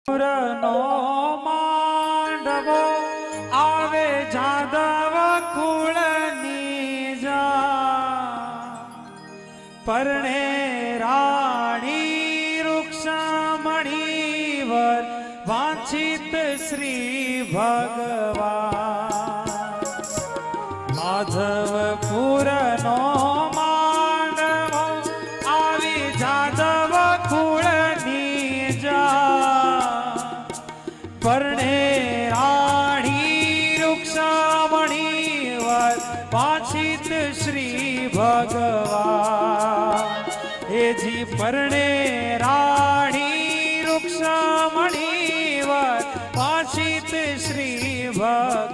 નો માંડવો આવે જાદવ કુળની જા પરણે રાણી રૂક્ષમણી વર વાંછિત શ્રી ભગવાન માધવપુર નો માંડવો આવી જાદવ કુળની જા પરણે રાણી રૂક્ષમણી વર વાંછિત શ્રી ભગવાન એજી પરણે રાણી રૂક્ષમણી વર વાંછિત શ્રી ભગવાન